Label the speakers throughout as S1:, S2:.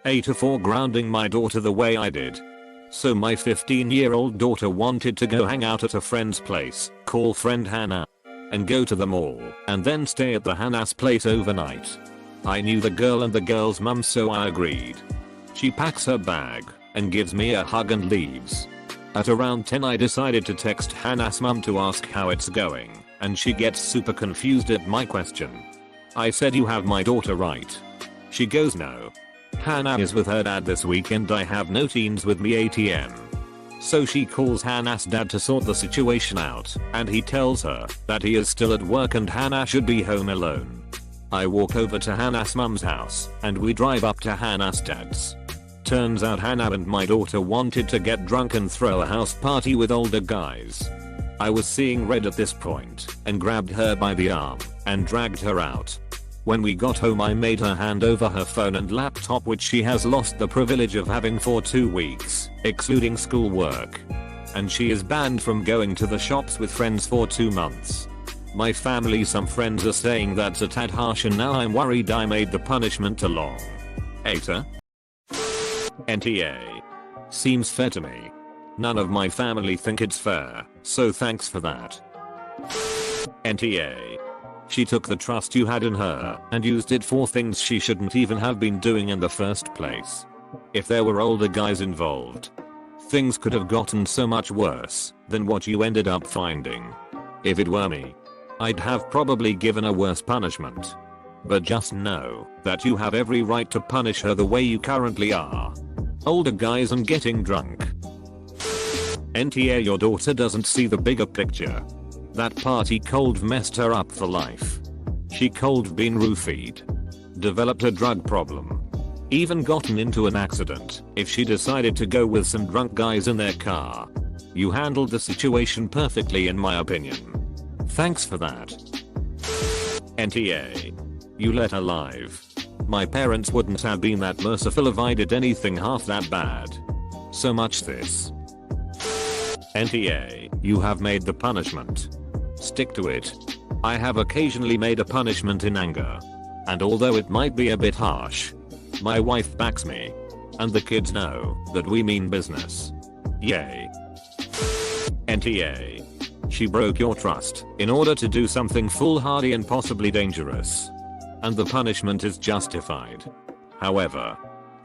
S1: AITA for grounding my daughter the way I did. So my 15-year-old daughter wanted to go hang out at a friend's place, call friend Hannah, and go to the mall, and then stay at the Hannah's place overnight. I knew the girl and the girl's mum, so I agreed. She packs her bag and gives me a hug and leaves. At around 10 I decided to text Hannah's mum to ask how it's going, and she gets super confused at my question. I said, "You have my daughter, right?" She goes, "No. Hannah is with her dad this weekend. I have no teens with me ATM." So she calls Hannah's dad to sort the situation out, and he tells her that he is still at work and Hannah should be home alone. I walk over to Hannah's mum's house, and we drive up to Hannah's dad's. Turns out Hannah and my daughter wanted to get drunk and throw a house party with older guys. I was seeing red at this point, and grabbed her by the arm, and dragged her out. When we got home I made her hand over her phone and laptop, which she has lost the privilege of having for 2 weeks, excluding schoolwork. And she is banned from going to the shops with friends for 2 months. My family, some friends are saying that's a tad harsh, and now I'm worried I made the punishment too long. AITA? NTA. Seems fair to me. None of my family think it's fair, so thanks for that. NTA. She took the trust you had in her and used it for things she shouldn't even have been doing in the first place. If there were older guys involved, things could have gotten so much worse than what you ended up finding. If it were me, I'd have probably given a worse punishment. But just know that you have every right to punish her the way you currently are. Older guys and getting drunk. NTA, your daughter doesn't see the bigger picture. That party cold messed her up for life. She cold been roofied. Developed a drug problem. Even gotten into an accident if she decided to go with some drunk guys in their car. You handled the situation perfectly in my opinion. Thanks for that. NTA. You let her live. My parents wouldn't have been that merciful if I did anything half that bad. So much this. NTA. You have made the punishment. Stick to it. I have occasionally made a punishment in anger. And although it might be a bit harsh, my wife backs me. And the kids know that we mean business. Yay. NTA. She broke your trust in order to do something foolhardy and possibly dangerous. And the punishment is justified. However,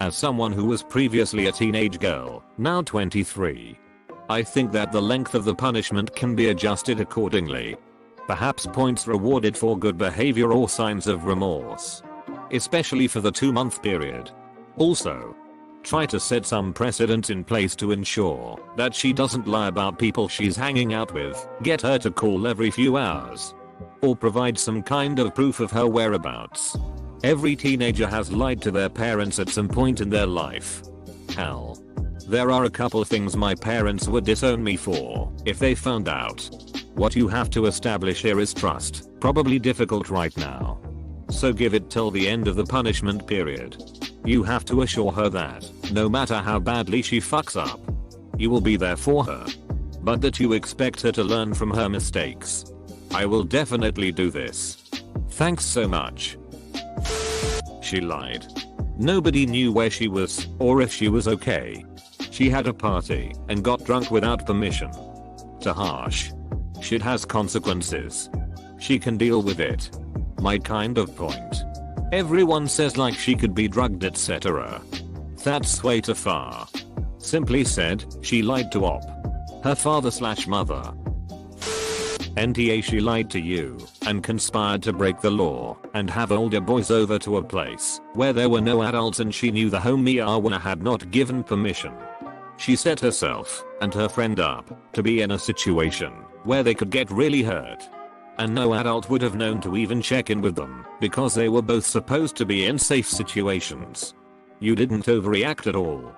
S1: as someone who was previously a teenage girl, now 23, I think that the length of the punishment can be adjusted accordingly. Perhaps points rewarded for good behavior or signs of remorse. Especially for the 2-month period. Also, try to set some precedent in place to ensure that she doesn't lie about people she's hanging out with, get her to call every few hours, or provide some kind of proof of her whereabouts. Every teenager has lied to their parents at some point in their life. Hell, there are a couple things my parents would disown me for if they found out. What you have to establish here is trust, probably difficult right now. So give it till the end of the punishment period. You have to assure her that, no matter how badly she fucks up, you will be there for her. But that you expect her to learn from her mistakes. I will definitely do this. Thanks so much. She lied. Nobody knew where she was or if she was okay. She had a party and got drunk without permission. Too harsh. Shit has consequences. She can deal with it. My kind of point. Everyone says like she could be drugged, etc. That's way too far. Simply said, she lied to her father/mother. NTA, she lied to you and conspired to break the law and have older boys over to a place where there were no adults, and she knew the homie Arwana had not given permission. She set herself and her friend up to be in a situation where they could get really hurt. And no adult would have known to even check in with them because they were both supposed to be in safe situations. You didn't overreact at all.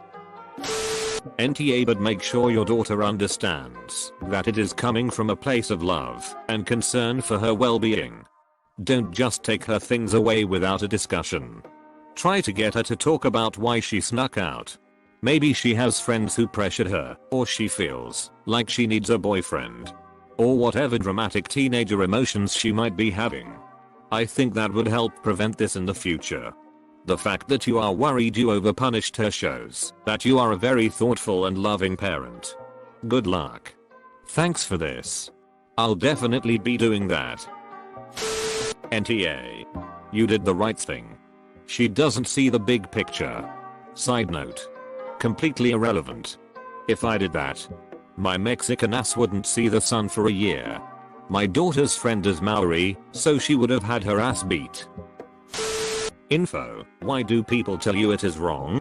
S1: NTA, but make sure your daughter understands that it is coming from a place of love and concern for her well-being. Don't just take her things away without a discussion. Try to get her to talk about why she snuck out. Maybe she has friends who pressured her, or she feels like she needs a boyfriend. Or whatever dramatic teenager emotions she might be having. I think that would help prevent this in the future. The fact that you are worried you overpunished her shows that you are a very thoughtful and loving parent. Good luck. Thanks for this. I'll definitely be doing that. NTA. You did the right thing. She doesn't see the big picture. Side note. Completely irrelevant. If I did that, my Mexican ass wouldn't see the sun for a year. My daughter's friend is Maori, so she would have had her ass beat. Info. Why do people tell you it is wrong?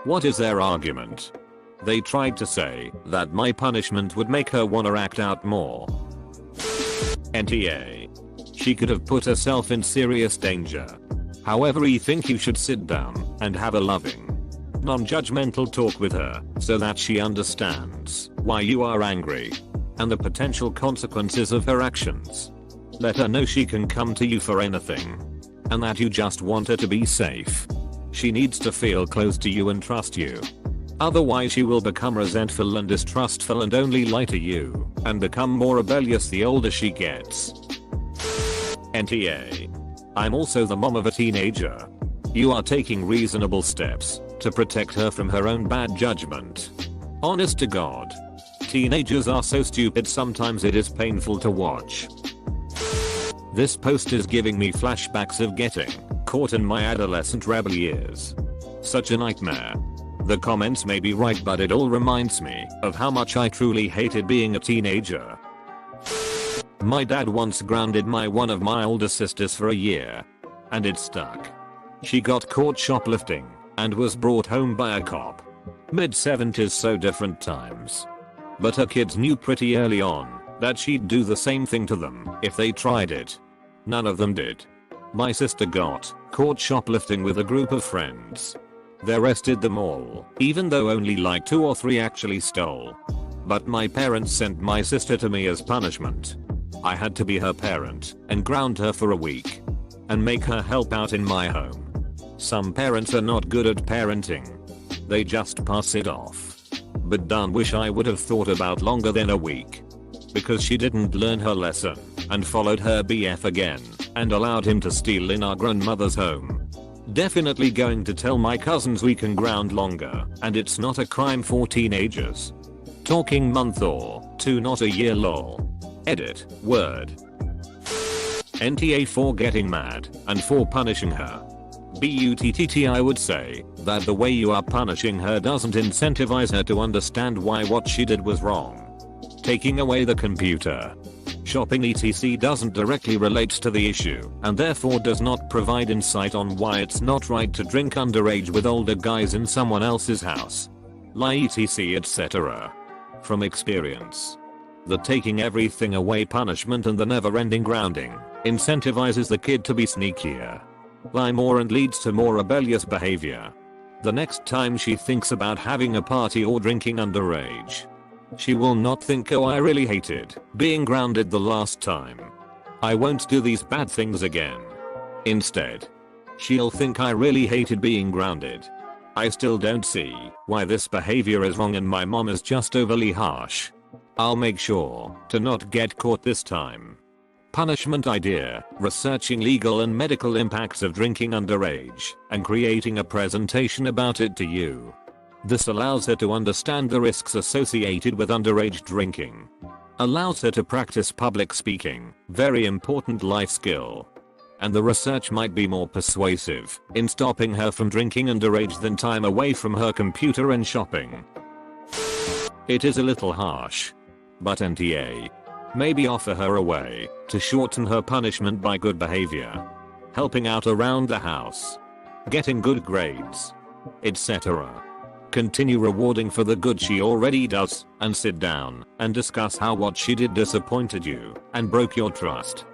S1: What is their argument? They tried to say that my punishment would make her wanna act out more. NTA. She could have put herself in serious danger. However, I think you should sit down and have a loving, non-judgmental talk with her so that she understands why you are angry and the potential consequences of her actions. Let her know she can come to you for anything and that you just want her to be safe. She needs to feel close to you and trust you. Otherwise she will become resentful and distrustful and only lie to you and become more rebellious the older she gets. NTA. I'm also the mom of a teenager. You are taking reasonable steps to protect her from her own bad judgment. Honest to God. Teenagers are so stupid sometimes it is painful to watch. This post is giving me flashbacks of getting caught in my adolescent rebel years. Such a nightmare. The comments may be right, but it all reminds me of how much I truly hated being a teenager. My dad once grounded one of my older sisters for a year. And it stuck. She got caught shoplifting and was brought home by a cop. Mid-70s, so different times. But her kids knew pretty early on that she'd do the same thing to them if they tried it. None of them did. My sister got caught shoplifting with a group of friends. They arrested them all, even though only like 2 or 3 actually stole. But my parents sent my sister to me as punishment. I had to be her parent and ground her for a week and make her help out in my home. Some parents are not good at parenting. They just pass it off. But darn wish I would have thought about longer than a week. Because she didn't learn her lesson and followed her BF again and allowed him to steal in our grandmother's home. Definitely going to tell my cousins we can ground longer and it's not a crime for teenagers. Talking month or 2, not a year lol. Edit. Word. NTA for getting mad and for punishing her. BUTTT. I would say that the way you are punishing her doesn't incentivize her to understand why what she did was wrong. Taking away the computer, shopping etc. doesn't directly relate to the issue and therefore does not provide insight on why it's not right to drink underage with older guys in someone else's house. Lie etc. etc. From experience, the taking everything away punishment and the never-ending grounding incentivizes the kid to be sneakier, lie more, and leads to more rebellious behavior. The next time she thinks about having a party or drinking underage, she will not think, oh, I really hated being grounded the last time. I won't do these bad things again. Instead, she'll think, I really hated being grounded. I still don't see why this behavior is wrong and my mom is just overly harsh. I'll make sure to not get caught this time. Punishment idea: researching legal and medical impacts of drinking underage and creating a presentation about it to you. This allows her to understand the risks associated with underage drinking. Allows her to practice public speaking, very important life skill. And the research might be more persuasive in stopping her from drinking underage than time away from her computer and shopping. It is a little harsh, but NTA. Maybe offer her a way to shorten her punishment by good behavior. Helping out around the house. Getting good grades, etc. Continue rewarding for the good she already does, and sit down and discuss how what she did disappointed you and broke your trust.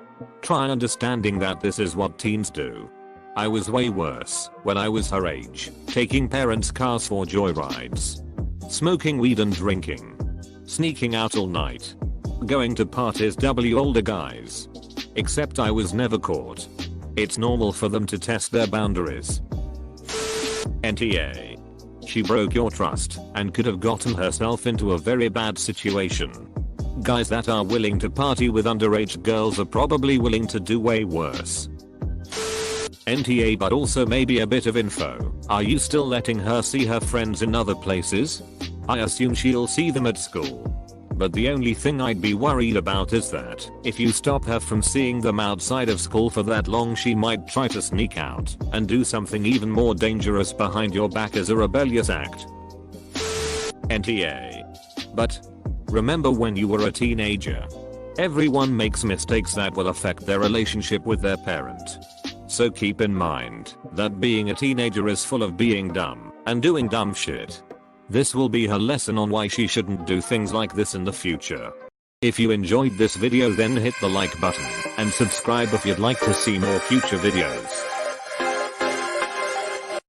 S1: Try understanding that this is what teens do. I was way worse when I was her age, taking parents' cars for joyrides, smoking weed and drinking, sneaking out all night, going to parties older guys. Except I was never caught. It's normal for them to test their boundaries. NTA. She broke your trust and could have gotten herself into a very bad situation. Guys that are willing to party with underage girls are probably willing to do way worse. NTA, but also maybe a bit of info. Are you still letting her see her friends in other places? I assume she'll see them at school. But the only thing I'd be worried about is that if you stop her from seeing them outside of school for that long, she might try to sneak out and do something even more dangerous behind your back as a rebellious act. NTA. But remember when you were a teenager? Everyone makes mistakes that will affect their relationship with their parent. So keep in mind that being a teenager is full of being dumb and doing dumb shit. This will be her lesson on why she shouldn't do things like this in the future. If you enjoyed this video, then hit the like button and subscribe if you'd like to see more future videos.